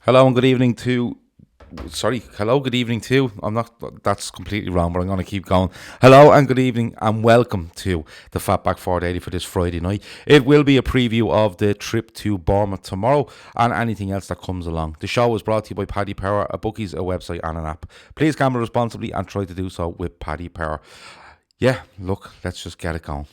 Hello and good evening to. Sorry, hello, good evening to. I'm not. That's completely wrong, but I'm going to keep going. Hello and good evening and welcome to the FB4 Daily for this Friday night. It will be a preview of the trip to Bournemouth tomorrow and anything else that comes along. The show is brought to you by Paddy Power, a bookies, a website, and an app. Please gamble responsibly and try to do so with Paddy Power. Yeah, look, let's just get it going.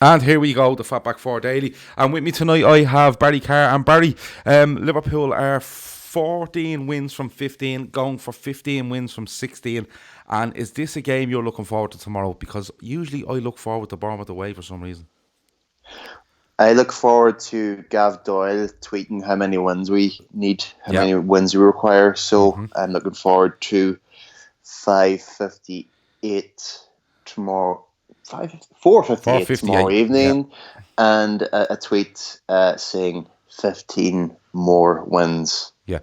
And here we go, the FB4 Daily. And with me tonight, I have Barry Carr. And Barry, Liverpool are 14 wins from 15, going for 15 wins from 16. And is this a game you're looking forward to tomorrow? Because usually I look forward to Bournemouth away for some reason. I look forward to Gav Doyle tweeting how many wins we need, how many wins we require. So I'm looking forward to 5:58 tomorrow. 4:58 tomorrow evening, and a tweet saying 15 more wins. Yeah,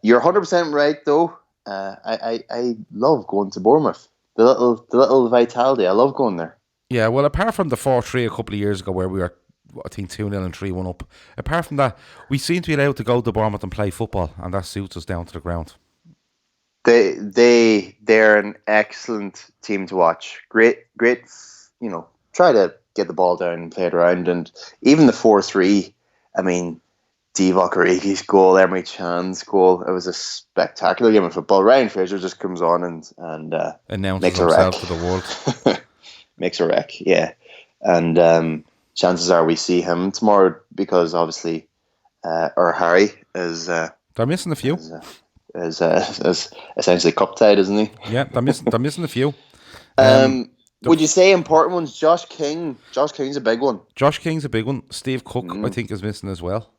you're 100% right though. I love going to Bournemouth. The little vitality. I love going there. Yeah, well, apart from the 4-3 a couple of years ago where we were, I think, 2-0 and 3-1 up, apart from that, we seem to be allowed to go to Bournemouth and play football, and that suits us down to the ground. They're an excellent team to watch. Great, try to get the ball down and play it around. And even the 4-3, I mean, Divock Origi's goal, Emery Chan's goal, it was a spectacular game of football. Ryan Fraser just comes on and announces makes himself to the world. Makes a wreck, yeah. And chances are we see him tomorrow because obviously our Harry is... They're missing a few. Is essentially cup tied, isn't he? Yeah, they're missing a few. Would you say important ones? Josh King's a big one. Josh King's a big one. Steve Cook, I think, is missing as well.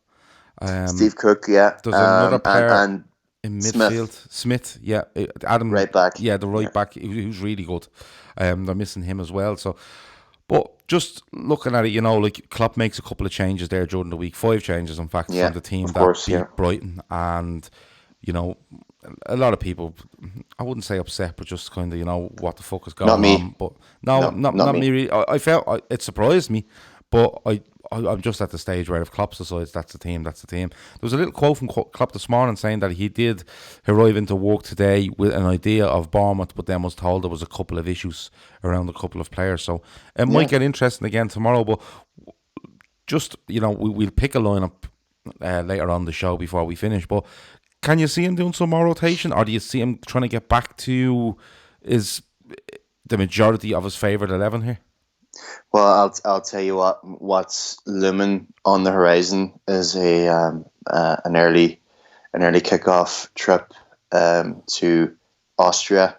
Steve Cook, yeah. There's another player and in midfield. Smith, yeah. Adam, right back. Yeah, the right back, who's really good. They're missing him as well. So, but just looking at it, like Klopp makes a couple of changes there during the week. 5 changes, in fact, from the team that beat Brighton. And a lot of people, I wouldn't say upset, but just kind of, what the fuck is going on. But not me. Really. I felt it surprised me, but I'm just at the stage where if Klopp decides that's the team, that's the team. There was a little quote from Klopp this morning saying that he did arrive into work today with an idea of Bournemouth, but then was told there was a couple of issues around a couple of players. So it might get interesting again tomorrow, but just, we'll pick a lineup later on the show before we finish, but can you see him doing some more rotation, or do you see him trying to get back to the majority of his favourite 11 here? Well, I'll tell you what's looming on the horizon is an early kickoff trip to Austria.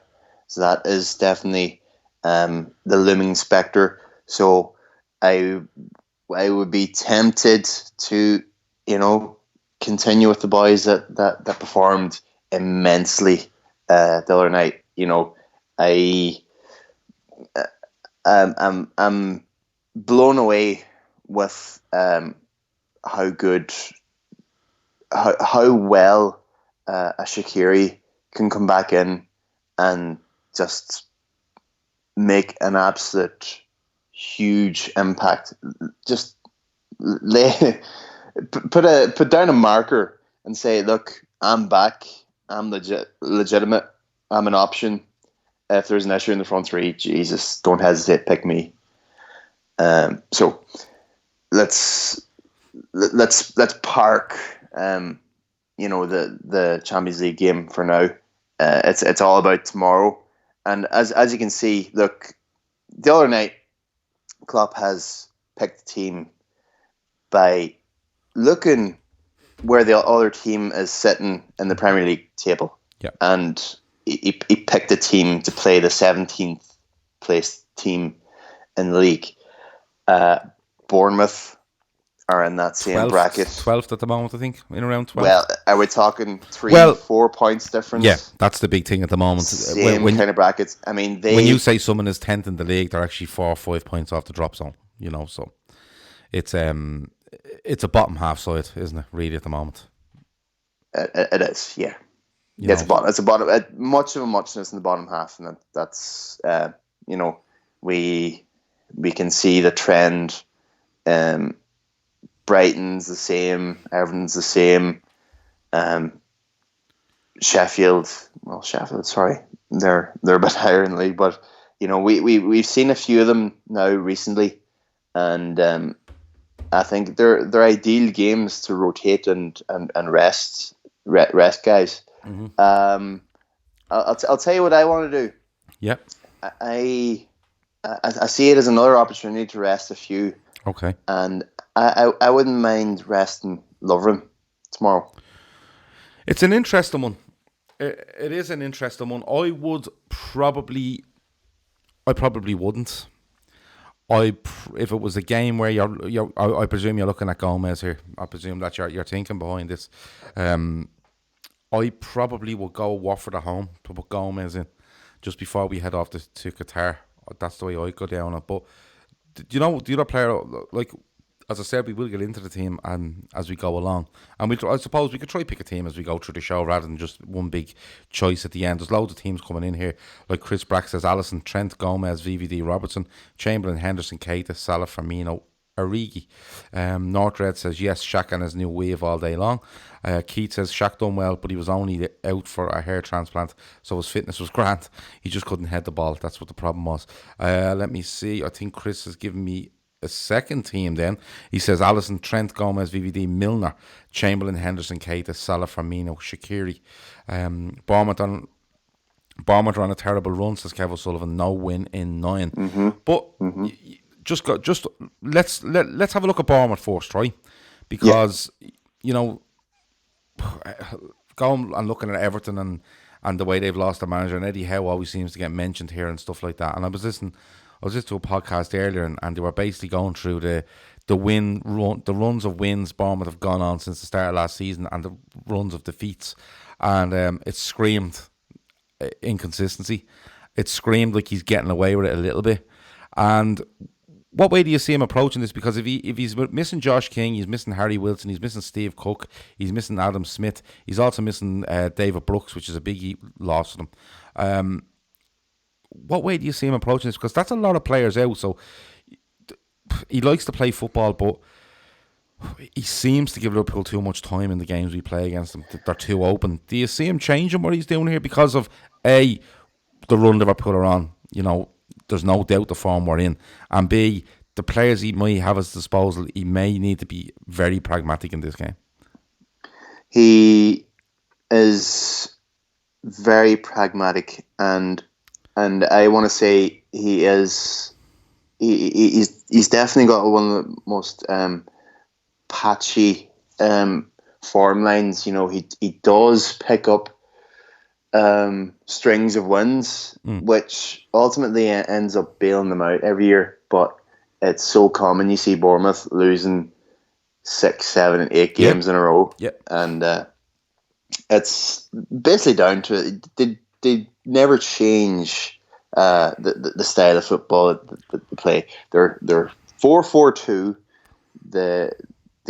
So that is definitely the looming spectre. So I would be tempted to continue with the boys that performed immensely the other night. I'm blown away with how well a Shaqiri can come back in and just make an absolute huge impact. Just put down a marker and say, look, I'm back. I'm legitimate. I'm an option. If there's an issue in the front three, Jesus, don't hesitate, pick me. So let's park the Champions League game for now. It's all about tomorrow. And as you can see, look, the other night Klopp has picked the team by looking where the other team is sitting in the Premier League table. Yeah. And he picked a team to play the 17th place team in the league. Bournemouth are in that same bracket. 12th at the moment, I think, in around 12th. Well, are we talking 3-4 points difference? Yeah, that's the big thing at the moment. Same kind of brackets. I mean, when you say someone is 10th in the league, they're actually 4 or 5 points off the drop zone. So it's a bottom half side, isn't it? Really, at the moment. It is, yeah. It's a bottom. Much of a muchness in the bottom half, and that's we can see the trend. Brighton's the same, Everton's the same. Sheffield, sorry, they're a bit higher in the league, but we've seen a few of them now recently, and I think they're ideal games to rotate and rest guys. Mm-hmm. I'll tell you what I want to do. Yeah, I see it as another opportunity to rest a few. Okay, and I wouldn't mind resting Lovren tomorrow. It's an interesting one. It is an interesting one. I probably wouldn't. If it was a game where I presume you're looking at Gomez here. I presume that you're thinking behind this. I probably would go Watford at home to put Gomez in just before we head off to Qatar. That's the way I go down it. But do you know the other player? Like as I said, we will get into the team and as we go along, and I suppose we could try pick a team as we go through the show rather than just one big choice at the end. There's loads of teams coming in here, like Chris Brack says: Allison, Trent, Gomez, VVD, Robertson, Chamberlain, Henderson, Keita, Salah, Firmino, Origi. Northred says yes, Shaq and his new wave all day long. Keith says Shaq done well, but he was only out for a hair transplant, so his fitness was grand. He just couldn't head the ball. That's what the problem was. Let me see. I think Chris has given me a second team then. He says Allison, Trent, Gomez, VVD, Milner, Chamberlain, Henderson, Keita, Salah, Firmino, Shaqiri. Bournemouth are on a terrible run, says Kev O'Sullivan. No win in 9. Mm-hmm. But let's have a look at Bournemouth first, right? Because going and looking at Everton and the way they've lost their manager, and Eddie Howe always seems to get mentioned here and stuff like that. And I was listening to a podcast earlier, and they were basically going through the runs of wins Bournemouth have gone on since the start of last season, and the runs of defeats, and it screamed inconsistency. It screamed like he's getting away with it a little bit. And what way do you see him approaching this? Because if he's missing Josh King, he's missing Harry Wilson, he's missing Steve Cook, he's missing Adam Smith, he's also missing David Brooks, which is a big loss for them. What way do you see him approaching this? Because that's a lot of players out. So he likes to play football, but he seems to give Liverpool too much time in the games we play against them. They're too open. Do you see him changing what he's doing here because of the run Liverpool are on? There's no doubt the form we're in, and B, the players he might have at his disposal, he may need to be very pragmatic in this game. He is very pragmatic, and I want to say he's definitely got one of the most patchy form lines. He does pick up strings of wins, which ultimately ends up bailing them out every year. But it's so common. You see Bournemouth losing 6, 7, and 8 games in a row. Yep. And it's basically down to it. They never change the style of football that they play. They're 4-4-2. They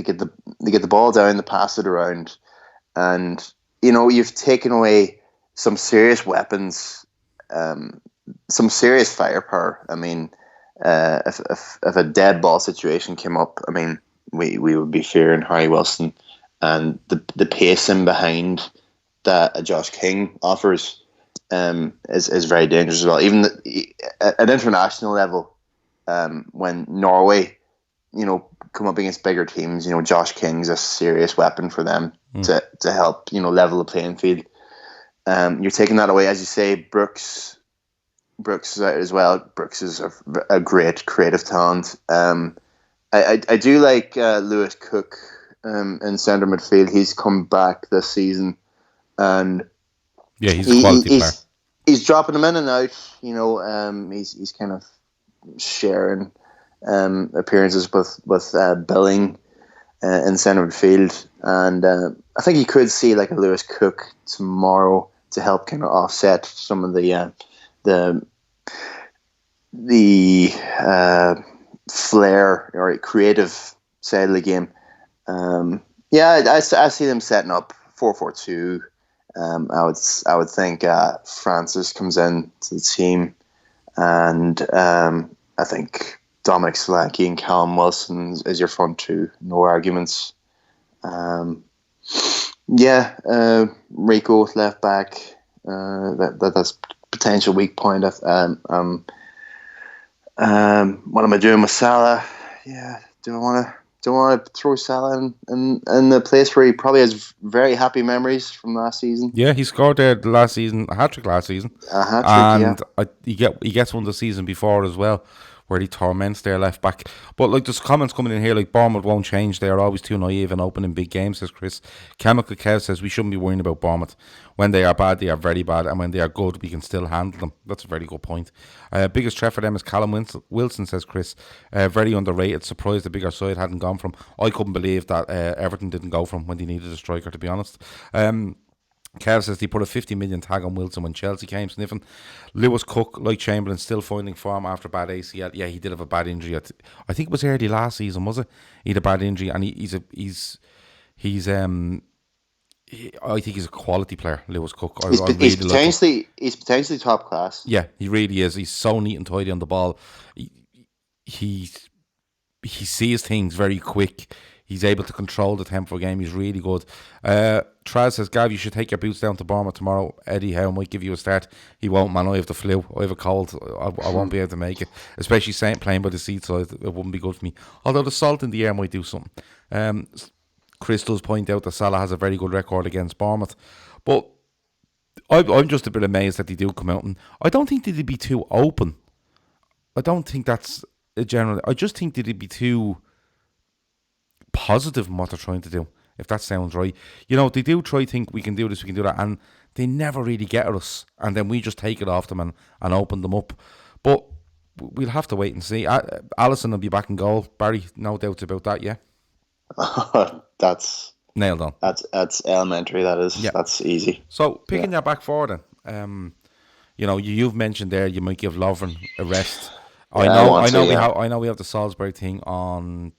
get the ball down, they pass it around, and you've taken away some serious weapons, some serious firepower. I mean, if a dead ball situation came up, I mean, we would be fearing Harry Wilson, and the pace in behind that a Josh King offers is very dangerous as well. Even at international level, when Norway, come up against bigger teams, Josh King's a serious weapon for them to help level the playing field. You're taking that away, as you say. Brooks is out as well. Brooks is a great creative talent. I do like Lewis Cook in centre midfield. He's come back this season, and he's a quality player. He's dropping them in and out. He's kind of sharing appearances with Billing. in centre midfield, and I think you could see like a Lewis Cook tomorrow to help kind of offset some of the flair or creative side of the game. I see them setting up 4-4-2. I would think Francis comes in to the team, and I think Dominic Solanke and Callum Wilson is your front two. No arguments. Rico left back. That's potential weak point. What am I doing with Salah? Yeah, do I want to throw Salah in the place where he probably has very happy memories from last season? Yeah, he scored there last season, a hat-trick last season. A hat-trick, he gets one the season before as well, where he torments their left back. But like, there's comments coming in here like Bournemouth won't change. They are always too naive and open in big games, says Chris. Chemical Kev says we shouldn't be worrying about Bournemouth. When they are bad, they are very bad, and when they are good, we can still handle them. That's a very good point. Biggest threat for them is Callum Wilson, says Chris. Very underrated. Surprised the bigger side hadn't gone from. I couldn't believe that Everton didn't go from when they needed a striker, to be honest. Kev says they put a 50 million tag on Wilson when Chelsea came sniffing. Lewis Cook, like Chamberlain, still finding form after bad ACL. Yeah, he did have a bad injury. I think it was early last season, was it? He had a bad injury, and I think he's a quality player, Lewis Cook. He's potentially top class. Yeah, he really is. He's so neat and tidy on the ball. He sees things very quick. He's able to control the tempo game. He's really good. Traz says, Gav, you should take your boots down to Bournemouth tomorrow. Eddie Howe might give you a start. He won't, man. I have the flu. I have a cold. I won't be able to make it. Especially playing by the seaside. It wouldn't be good for me. Although the salt in the air might do something. Chris does point out that Salah has a very good record against Bournemouth. But I'm just a bit amazed that they do come out. And I don't think they'd be too open. I don't think that's a general. I just think they'd be too positive in what they're trying to do, if that sounds right. You know, they do try to think we can do this, we can do that, and they never really get at us, and then we just take it off them and open them up. But we'll have to wait and see. Alisson will be back in goal. Barry, no doubts about that, yeah? That's nailed on. That's elementary, that is. Yeah. That's easy. So, picking your back forward then, you know, you've mentioned there you might give Lovren a rest. I know we have the Salisbury thing on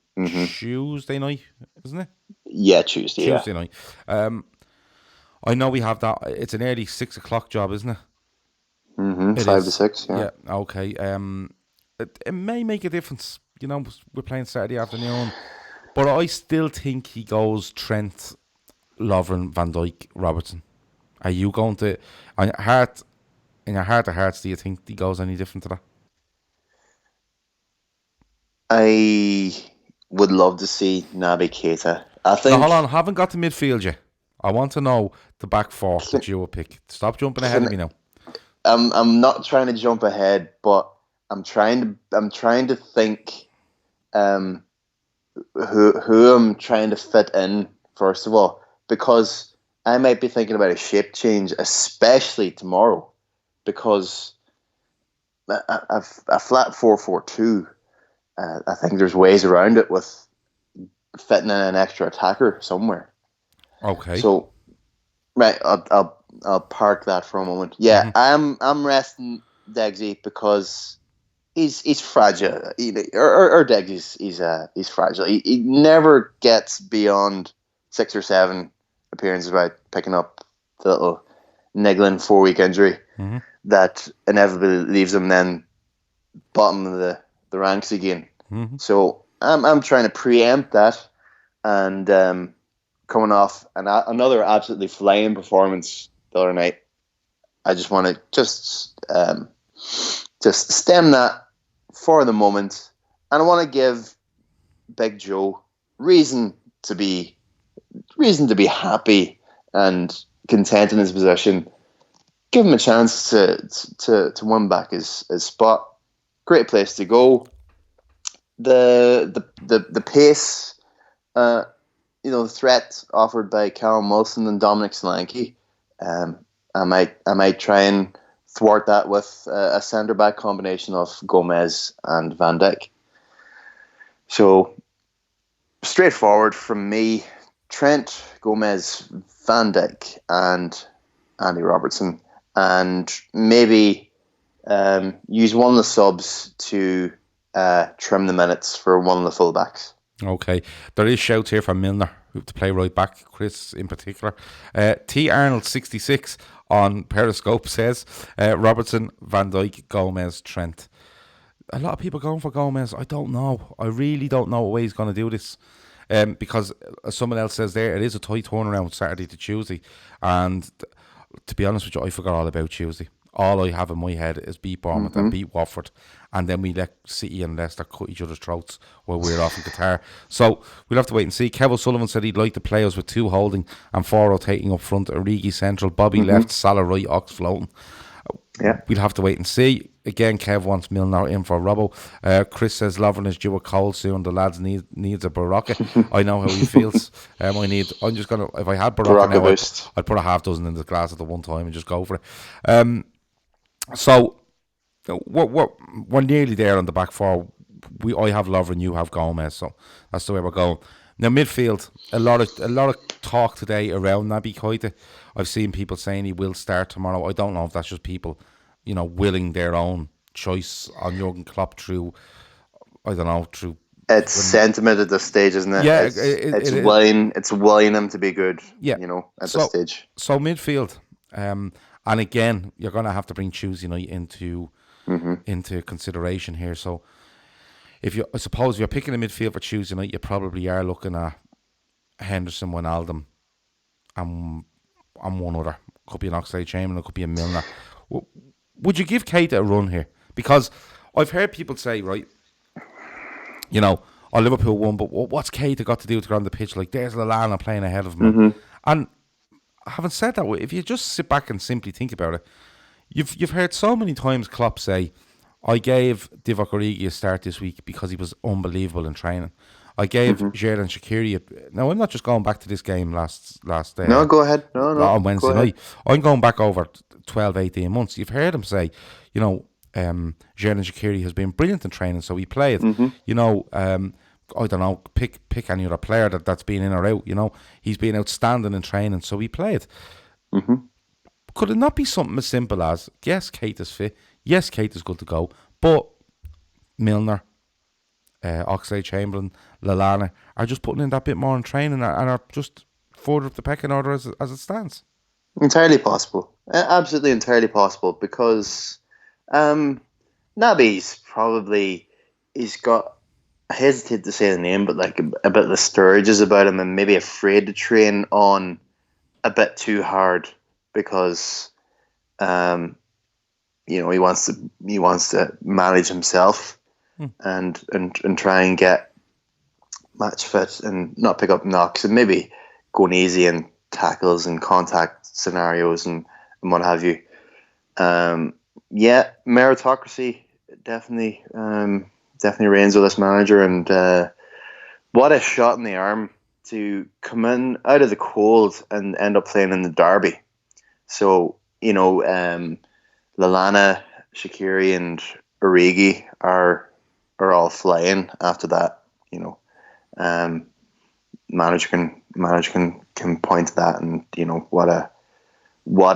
Tuesday night, isn't it? Yeah, Tuesday night. I know we have that. It's an early 6 o'clock job, isn't it? 5 to 6. Yeah. Okay. It may make a difference. You know, we're playing Saturday afternoon, but I still think he goes Trent, Lovren, Van Dijk, Robertson. Are you going to, in your heart of hearts, do you think he goes any different to that? I would love to see Naby Keita. I think. Now, hold on, I haven't got the midfield yet. I want to know the back four that you will pick. Stop jumping ahead of me now. I'm not trying to jump ahead, but I'm trying to think who I'm trying to fit in first of all, because I might be thinking about a shape change, especially tomorrow, because a flat 4-4-2. I think there's ways around it with fitting in an extra attacker somewhere. Okay. So, right, I'll park that for a moment. Yeah, I'm resting Degsy because he's fragile. Or Degsy, he's fragile. He never gets beyond 6 or 7 appearances without picking up the little niggling 4-week injury that inevitably leaves him then bottom of the ranks again. So I'm trying to preempt that, and coming off another absolutely flying performance the other night, I just want to just stem that for the moment, and I want to give Big Joe reason to be happy and content in his position. Give him a chance to win back his spot. Great place to go. The pace, the threat offered by Callum Wilson and Dominic Solanke. I might try and thwart that with a centre back combination of Gomez and Van Dijk. So straightforward from me. Trent, Gomez, Van Dijk, and Andy Robertson, and maybe use one of the subs to trim the minutes for one of the fullbacks. Okay, there is shouts here from Milner to play right back, Chris in particular. T Arnold 66 on Periscope says Robertson, Van Dijk, Gomez, Trent. A lot of people going for Gomez. I don't know. I really don't know what way he's going to do this. Because someone else says there, it is a tight turnaround Saturday to Tuesday. And to be honest with you, I forgot all about Tuesday. All I have in my head is beat Bournemouth and beat Watford. And then we let City and Leicester cut each other's throats while we're off in Qatar. So we'll have to wait and see. Kev O'Sullivan said he'd like to play us with 2 holding and 4 rotating up front. Origi central, Bobby left, Salah right, Ox floating. Yeah, we'll have to wait and see. Again, Kev wants Milner in for Robbo. Chris says Lovren is due a cold soon. The lads needs a Baraka. I know how he feels. I'm just gonna. If I had Baraka now, I'd put a half dozen in the glass at the one time and just go for it. So we're nearly there on the back four. I have Lovren, you have Gomez. So that's the way we're going. Now midfield, a lot of talk today around Naby Keita. I've seen people saying he will start tomorrow. I don't know if that's just people, willing their own choice on Jurgen Klopp through. It's sentiment at this stage, isn't it? Yeah, it's willing him to be good. Yeah, at this stage. So midfield, and again, you're going to have to bring Tuesday night into consideration here. So. I suppose if you're picking a midfield for Tuesday night, you probably are looking at Henderson, Wijnaldum, and one other. Could be an Oxlade-Chamberlain, it could be a Milner. Would you give Keita a run here? Because I've heard people say, right, Liverpool won, but what's Keita got to do to get on the pitch? Like, there's Lallana playing ahead of him. And having said that, if you just sit back and simply think about it, you've heard so many times Klopp say, I gave Divock Origi a start this week because he was unbelievable in training. I gave Xherdan Shaqiri now I'm not just going back to this game last no, go ahead. No, on Wednesday night. I'm going back over 12, 18 months. You've heard him say, Xherdan Shaqiri has been brilliant in training, so he played. I don't know, pick any other player that's been in or out, he's been outstanding in training, so he played. Could it not be something as simple as, yes, Keita's fit, yes, Keita's good to go, but Milner, Oxlade-Chamberlain, Lallana are just putting in that bit more in training and are just further up the pecking order as it stands? Entirely possible. Absolutely entirely possible, because Naby's probably, he's got, I hesitate to say the name, but like a bit of the sturges about him and maybe afraid to train on a bit too hard because he wants to manage himself and try and get match fit and not pick up knocks and maybe going easy in tackles and contact scenarios and what have you. Meritocracy definitely reigns with this manager, and what a shot in the arm to come in out of the cold and end up playing in the derby. So, Lallana, Shaqiri and Origi are all flying after that. Manager can point to that, and what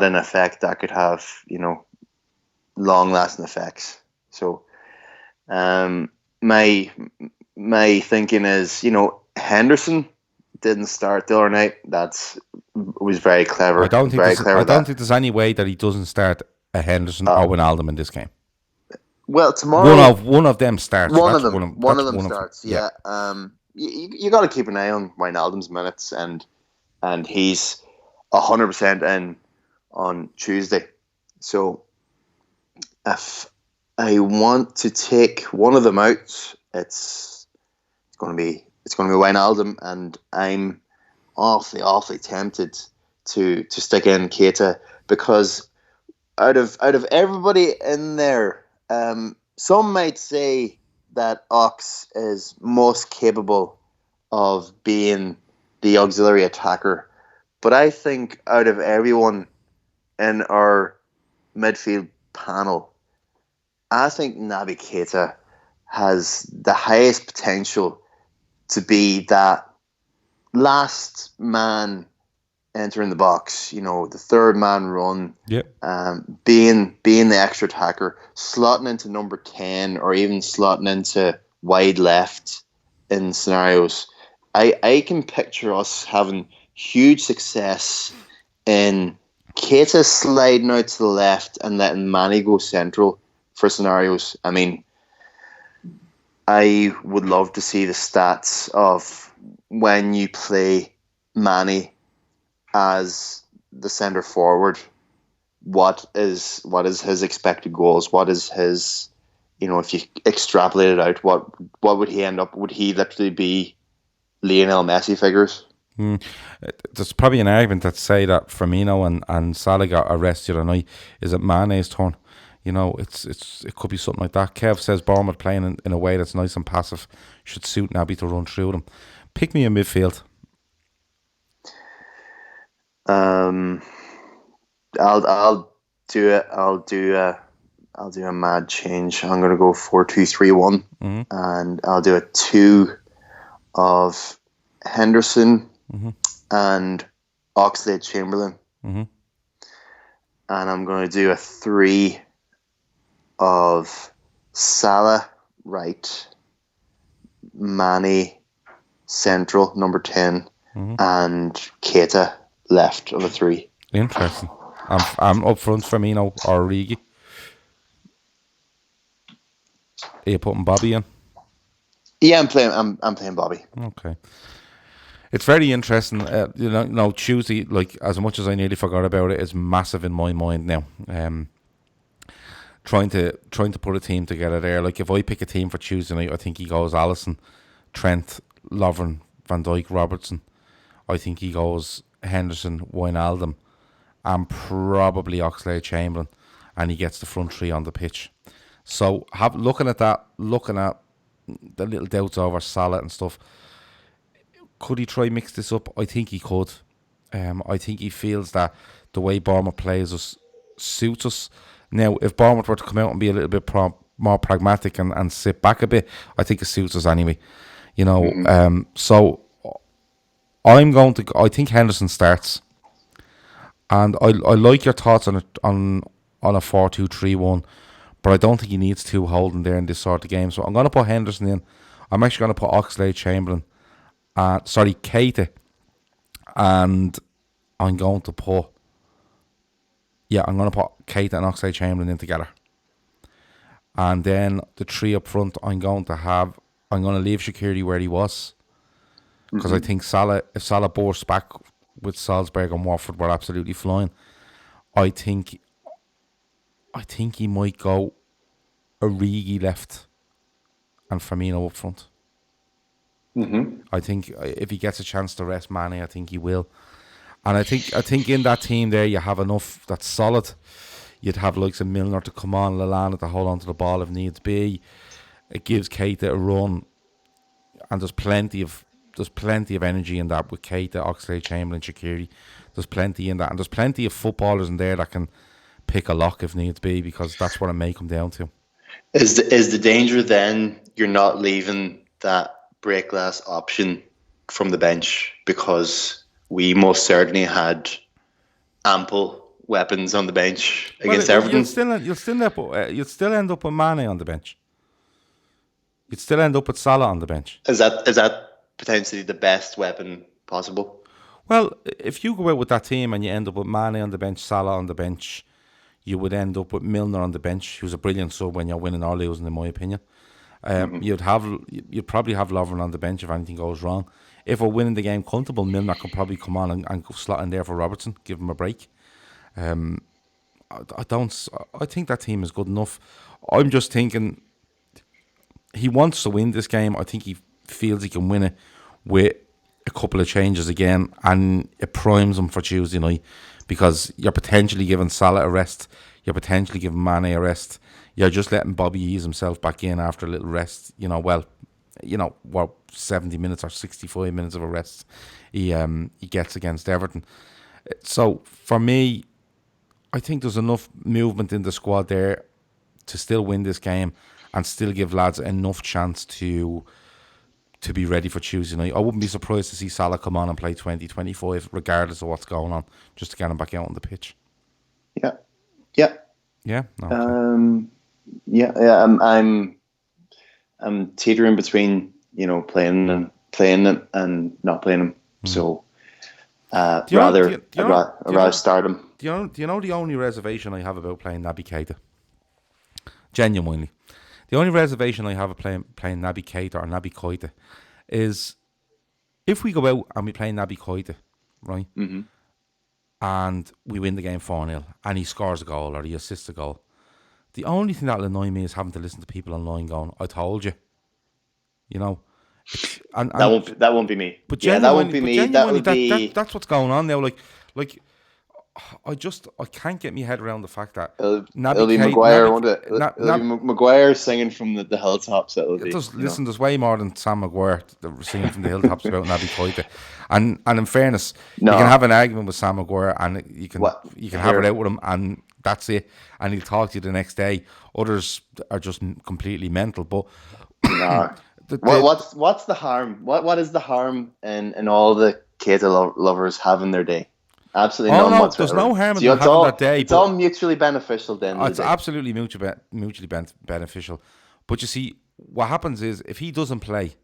an effect that could have. Long lasting effects. So, my thinking is, Henderson didn't start the other night. Was very clever. I don't think there's any way that he doesn't start a Henderson or Wijnaldum in this game. Well, tomorrow one of them starts. One of them starts. Yeah. You got to keep an eye on Wijnaldum's minutes, and he's 100% in on Tuesday. So if I want to take one of them out, it's going to be Wijnaldum, and I'm awfully tempted to stick in Keita, because out of everybody in there, some might say that Ox is most capable of being the auxiliary attacker, but I think out of everyone in our midfield panel, I think Naby Keita has the highest potential to be that last man entering the box, the third man run, being the extra attacker, slotting into number 10 or even slotting into wide left in scenarios. I can picture us having huge success in Keita sliding out to the left and letting Manny go central for scenarios. I mean, I would love to see the stats of when you play Manny as the centre forward. What is his expected goals? What is his, if you extrapolate it out, what would he end up? Would he literally be Lionel Messi figures? There's probably an argument that say that Firmino and Salah got arrested the other night. Is it Mane's turn? It could be something like that. Kev says Bournemouth playing in a way that's nice and passive should suit Naby to run through them. Pick me a midfield. I'll do it. I'll do a mad change. I'm going to go 4-2-3-1, and I'll do a 2 of Henderson and Oxlade-Chamberlain, and I'm going to do a 3 of Salah right, Mane central number 10, and Keita left of a 3. Interesting. I'm up front Firmino or Origi. Are you putting Bobby in? Yeah, I'm playing Bobby. Okay. It's very interesting. Tuesday, like as much as I nearly forgot about it, is massive in my mind now. Trying to put a team together there. Like if I pick a team for Tuesday night, I think he goes Alisson, Trent, Lovren, Van Dijk, Robertson. I think he goes Henderson, Wijnaldum, and probably Oxlade-Chamberlain, and he gets the front three on the pitch. So looking at the little doubts over Salah and stuff, could he try mix this up? I think he could. I think he feels that the way Bournemouth plays us suits us. Now, if Bournemouth were to come out and be a little bit more pragmatic and sit back a bit, I think it suits us anyway. So I think Henderson starts, and I like your thoughts on a 4-2-3-1, but I don't think he needs two holding there in this sort of game. So I'm going to put Henderson in. I'm actually going to put Oxlade-Chamberlain, Keita, and I'm going to put Keita and Oxlade-Chamberlain in together. And then the 3 up front, I'm going to leave Shaqiri where he was, because I think if Salah bursts back with Salzburg and Watford, we're absolutely flying. I think he might go Origi left and Firmino up front. I think if he gets a chance to rest Mane, I think he will. And I think in that team there, you have enough that's solid. You'd have likes of Milner to come on, Lallana to hold on to the ball if needs be. It gives Keita a run, and there's plenty of energy in that with Keita, Oxlade-Chamberlain, Shaqiri. There's plenty in that, and there's plenty of footballers in there that can pick a lock if needs be, because that's what I may come down to. Is the danger then you're not leaving that break glass option from the bench, because we most certainly had ample weapons on the bench against Everton? You'll still end up with Mane on the bench. You'd still end up with Salah on the bench. Is that potentially the best weapon possible? Well, if you go out with that team and you end up with Mane on the bench, Salah on the bench, you would end up with Milner on the bench, who's a brilliant sub when you're winning or losing, in my opinion. You'd probably have Lovren on the bench if anything goes wrong. If we're winning the game comfortable, Milner could probably come on and slot in there for Robertson, give him a break. I think that team is good enough. I'm just thinking he wants to win this game. I think he feels he can win it with a couple of changes again, and it primes him for Tuesday night, because you're potentially giving Salah a rest, you're potentially giving Mane a rest, you're just letting Bobby ease himself back in after a little rest. 70 minutes or 65 minutes of a rest he gets against Everton. So for me, I think there's enough movement in the squad there to still win this game and still give lads enough chance to to be ready for Tuesday night. I wouldn't be surprised to see Salah come on and play 20-25, regardless of what's going on, just to get him back out on the pitch. Yeah. Yeah. Okay. I'm teetering between playing him and not playing him. So I'd rather start him. Do you know the only reservation I have about playing Naby Keita? Genuinely, the only reservation I have of playing Naby Keita or Naby Keita is if we go out and we play Naby Keita, right? Mm-hmm. And we win the game 4-0 and he scores a goal or he assists a goal. The only thing that'll annoy me is having to listen to people online going, "I told you," And that won't be me. But that won't be me. That's what's going on now. Like I can't get my head around the fact that it'll be Maguire, won't it? It'll be Maguire singing from the hilltops. There's way more than Sam Maguire singing from the hilltops about Naby Keita. And in fairness, you can have an argument with Sam Maguire and you can have it out with him, and that's it. And he'll talk to you the next day. Others are just completely mental. But what's the harm? What is the harm in all the Keita lovers having their day? Absolutely none whatsoever. There's no harm in having that day. It's all mutually beneficial then. It's absolutely mutually beneficial. But you see, what happens is if he doesn't play,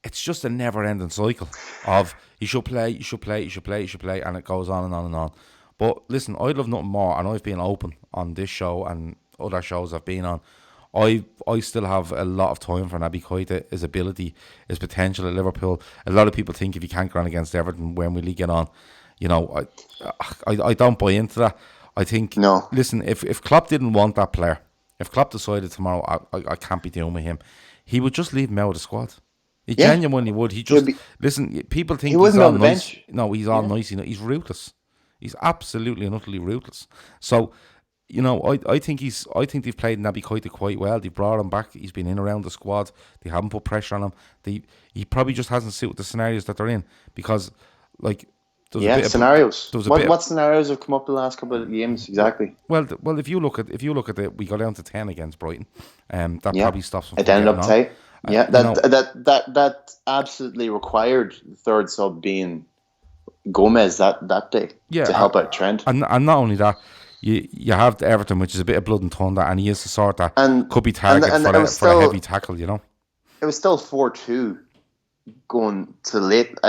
it's just a never-ending cycle of he should play, and it goes on and on and on. But listen, I'd love nothing more, and I've been open on this show and other shows I've been on. I still have a lot of time for Naby Keita, his ability, his potential at Liverpool. A lot of people think if he can't go on against Everton, when will he get on? I don't buy into that. I think, listen, if Klopp didn't want that player, if Klopp decided tomorrow, I can't be dealing with him, he would just leave him out of the squad. He genuinely would. He just, listen, people think he's all nice. Bench. No, he's all nice. He's ruthless. He's absolutely and utterly ruthless. So, I think they've played Naby Keita quite well. They brought him back. He's been in around the squad. They haven't put pressure on him. He probably just hasn't suited the scenarios that they're in because, scenarios. What scenarios have come up the last couple of games exactly? Well, if you look at it, we got down to 10 against Brighton. That probably stops them. It ended up tight. That absolutely required the third sub being Gomez that day to help out Trent. And not only that, you have the Everton, which is a bit of blood and thunder, and he is the sort that could be targeted for a heavy tackle. It was still 4-2 going to late.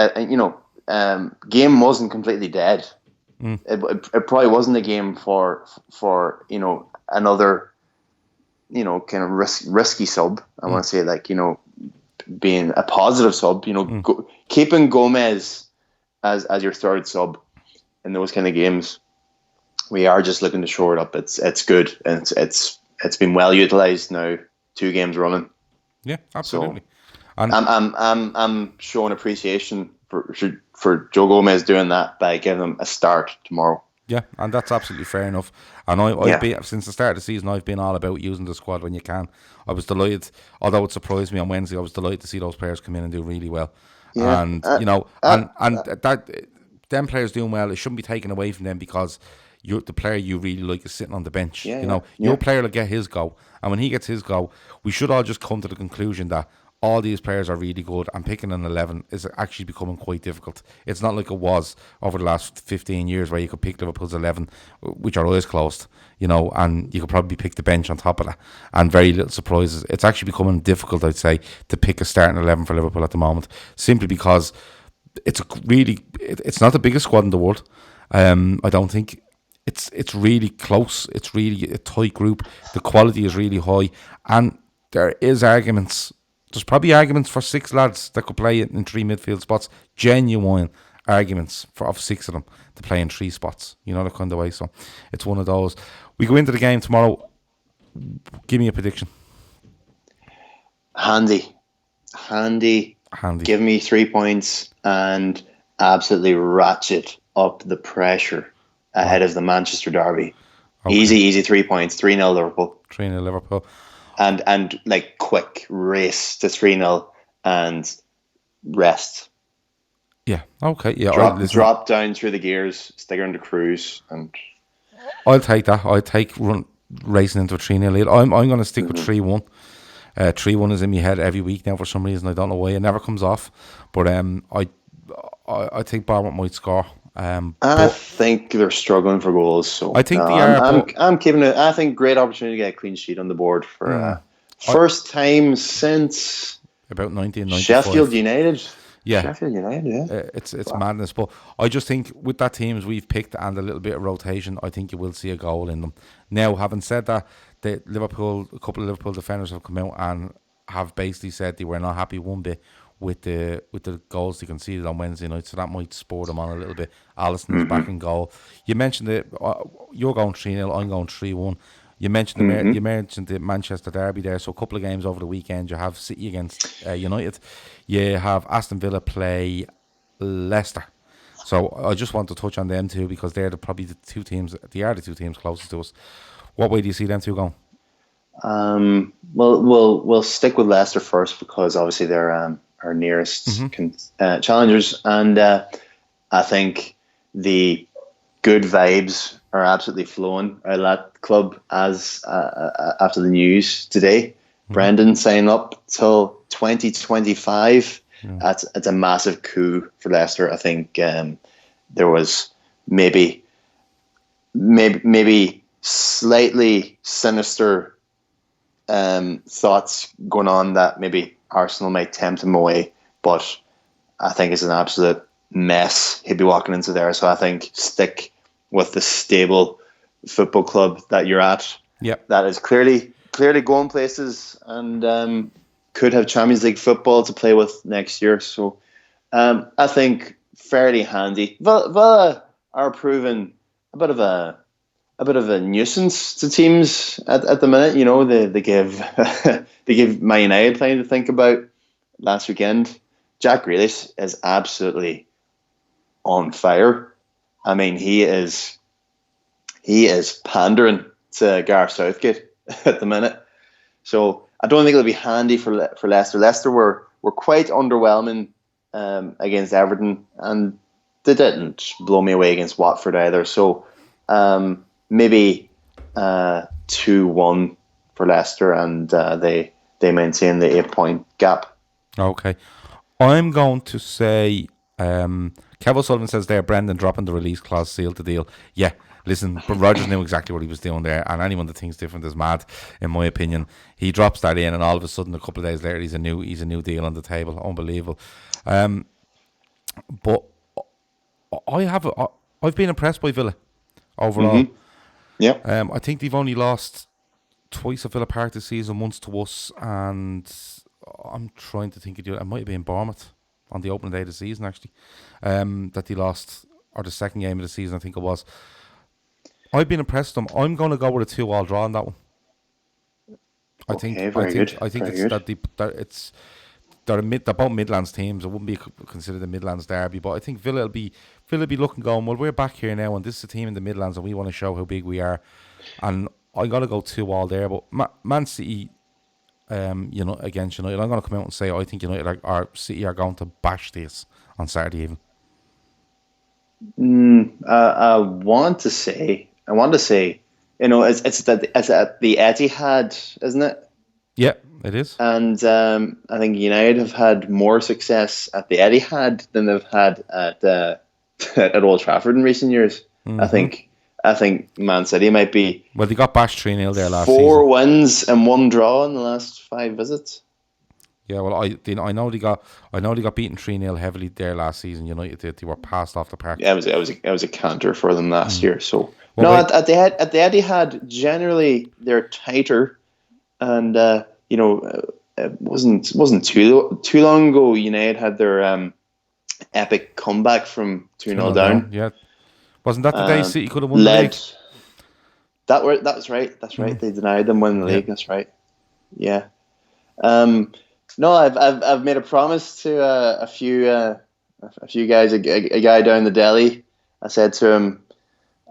Game wasn't completely dead. It probably wasn't a game for another kind of risky sub. I want to say being a positive sub. Keeping Gomez as your third sub in those kind of games. We are just looking to shore it up. It's good, and it's been well utilized now. 2 games running. Yeah, absolutely. So I'm showing appreciation for Joe Gomez doing that by giving him a start tomorrow. Yeah, and that's absolutely fair enough. And I've been, since the start of the season, I've been all about using the squad when you can. I was delighted, although it surprised me on Wednesday. I was delighted to see those players come in and do really well. Yeah. And that them players doing well, it shouldn't be taken away from them because the player you really like is sitting on the bench. Your player will get his go, and when he gets his go, we should all just come to the conclusion that all these players are really good, and picking an 11 is actually becoming quite difficult. It's not like it was over the last 15 years where you could pick Liverpool's 11 with your eyes closed, and you could probably pick the bench on top of that, and very little surprises. It's actually becoming difficult, I'd say, to pick a starting 11 for Liverpool at the moment, simply because it's not the biggest squad in the world. I don't think. It's really close. It's really a tight group. The quality is really high, and there is arguments. There's probably arguments for 6 lads that could play in 3 midfield spots. Genuine arguments of 6 of them to play in 3 spots. That kind of way. So it's one of those. We go into the game tomorrow. Give me a prediction. Handy. Give me 3 points and absolutely ratchet up the pressure ahead of the Manchester derby. Okay. Easy 3 points. 3-0 Liverpool. 3-0 Liverpool. And quick race to 3-0 and rest. Yeah. Okay. Yeah. Drop down through the gears, stick her into cruise, and I'll take that. I'll take racing into a 3-0 lead. I'm going to stick with 3-1. 3-1 is in my head every week now for some reason. I don't know why. It never comes off. But I think Bournemouth might score. I think they're struggling for goals. So I think I'm keeping it. I think great opportunity to get a clean sheet on the board for first time since about 1995. Sheffield United. Yeah, Sheffield United. Yeah, it's madness. But I just think with that teams we've picked and a little bit of rotation, I think you will see a goal in them. Now, having said that, a couple of Liverpool defenders have come out and have basically said they were not happy one bit with the goals they conceded on Wednesday night, so that might spur them on a little bit. Alisson's back in goal. You mentioned that you're going 3-0, I'm going 3-1. You mentioned the Manchester derby there. So a couple of games over the weekend. You have City against United. You have Aston Villa play Leicester. So I just want to touch on them too because they're probably the two teams. They are the two teams closest to us. What way do you see them two going? Well, we'll stick with Leicester first because obviously they're our nearest challengers, and I think the good vibes are absolutely flowing out of that club as after the news today. Brendan signing up till 2025. It's a massive coup for Leicester. I think there was maybe slightly sinister thoughts going on that maybe Arsenal might tempt him away, but I think it's an absolute mess he'd be walking into there. So I think stick with the stable football club that you're at. Yep. That is clearly going places and could have Champions League football to play with next year. So I think fairly handy. Villa are proving a bit of a nuisance to teams at the minute. You know, they give they give Man United plenty to think about last weekend. Jack Grealish is absolutely on fire. I mean, he is pandering to Gareth Southgate at the minute. So I don't think it'll be handy for Leicester. Leicester were quite underwhelming against Everton, and they didn't blow me away against Watford either. So maybe 2-1 for Leicester, and they maintain the 8-point gap. Okay. I'm going to say Kev O'Sullivan says there, Brendan dropping the release clause sealed the deal. Yeah, listen, but Rodgers knew exactly what he was doing there, and anyone that thinks different is mad, in my opinion. He drops that in, and all of a sudden, a couple of days later, he's a new deal on the table. Unbelievable. But I've been impressed by Villa overall. Yeah. I think they've only lost twice at Villa Park this season, once to us, and I'm trying to think of it. It might have been Bournemouth on the opening day of the season, actually, that they lost, or the second game of the season, I think it was. I've been impressed with them. I'm going to go with a 2-2 draw on that one. I think they're both Midlands teams. It wouldn't be considered a Midlands derby, but I think Villa will be looking going, well, we're back here now, and this is a team in the Midlands, and we want to show how big we are. And I'm going to go 2-2 there, but Man City, against United, I'm going to come out and say I think United or City are going to bash this on Saturday evening. I want to say, it's at the Etihad, isn't it? Yeah, it is. And I think United have had more success at the Etihad than they've had at Old Trafford in recent years. Mm-hmm. I think Man City might be. Well, they got bashed 3-0 there last season. 4 wins and 1 draw in the last 5 visits. Yeah, well, I know they got beaten 3-0 heavily there last season. United they were passed off the park. Yeah, it was a canter for them last year. So at the Etihad, generally they're tighter, and it wasn't too long ago United had their epic comeback from 2-0 down. Yeah, wasn't that the day City could have won the league? That's right. That's right. They denied them winning the league. That's right. Yeah. No, I've made a promise to a few guys. A guy down the deli. I said to him,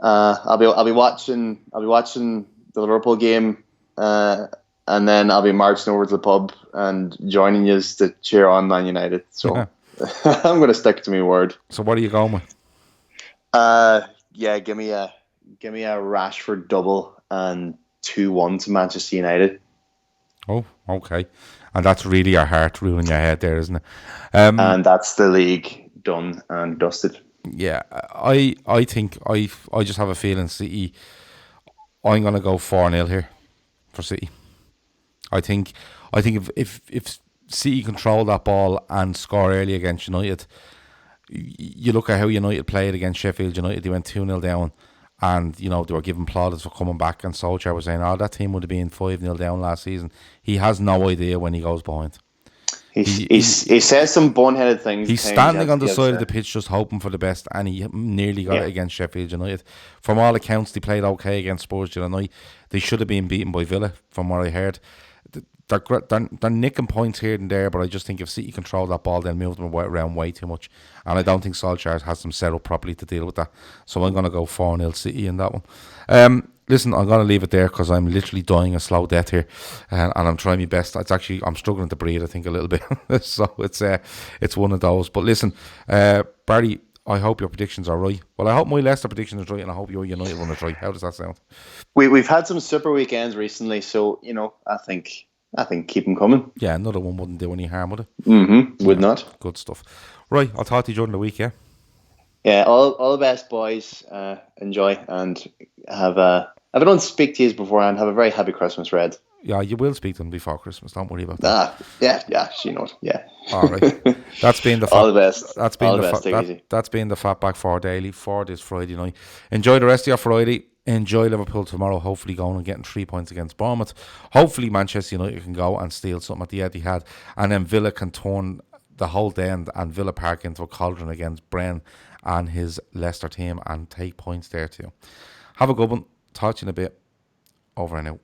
I'll be watching the Liverpool game, and then I'll be marching over to the pub and joining you to cheer on Man United. So I'm going to stick to my word. So what are you going with? Give me a Rashford double and 2-1 to Manchester United. Oh, okay. And that's really your heart ruling your head there, isn't it? And that's the league done and dusted. Yeah, I think I just have a feeling City. I'm gonna go 4-0 here for City. I think if City control that ball and score early against United, you look at how United played against Sheffield United. They went 2-0 down, and they were given plaudits for coming back. And Solskjaer was saying, "Oh, that team would have been 5-0 down last season." He has no idea when he goes behind. He says some boneheaded things. He's standing on the side of the pitch just hoping for the best, and he nearly got it against Sheffield United. From all accounts, they played okay against Spurs the other night. They should have been beaten by Villa, from what I heard. They're nicking points here and there, but I just think if City control that ball, they'll move them around way too much. And I don't think Solskjaer has them set up properly to deal with that. So I'm going to go 4-0 City in that one. Listen, I'm going to leave it there because I'm literally dying a slow death here, and I'm trying my best. I'm struggling to breathe, I think, a little bit. So it's one of those. But listen, Barry, I hope your predictions are right. Well, I hope my Leicester prediction is right, and I hope your United one is right. How does that sound? We've had some super weekends recently, so I think keep them coming. Yeah, another one wouldn't do any harm, would it? Would not. Good stuff. Right, I'll talk to you during the week, yeah? Yeah, all the best, boys. Enjoy, and have if I don't speak to you beforehand, have a very happy Christmas, Red. Yeah, you will speak to them before Christmas. Don't worry about that. Yeah, she knows. Yeah. All right. That's been the all the best. That's been that's been the FB4 Daily for this Friday night. Enjoy the rest of your Friday. Enjoy Liverpool tomorrow. Hopefully going and getting 3 points against Bournemouth. Hopefully Manchester United can go and steal something at the Etihad, and then Villa can turn the whole den and Villa Park into a cauldron against Bren and his Leicester team and take points there too. Have a good one. Talk to you in a bit. Over and out.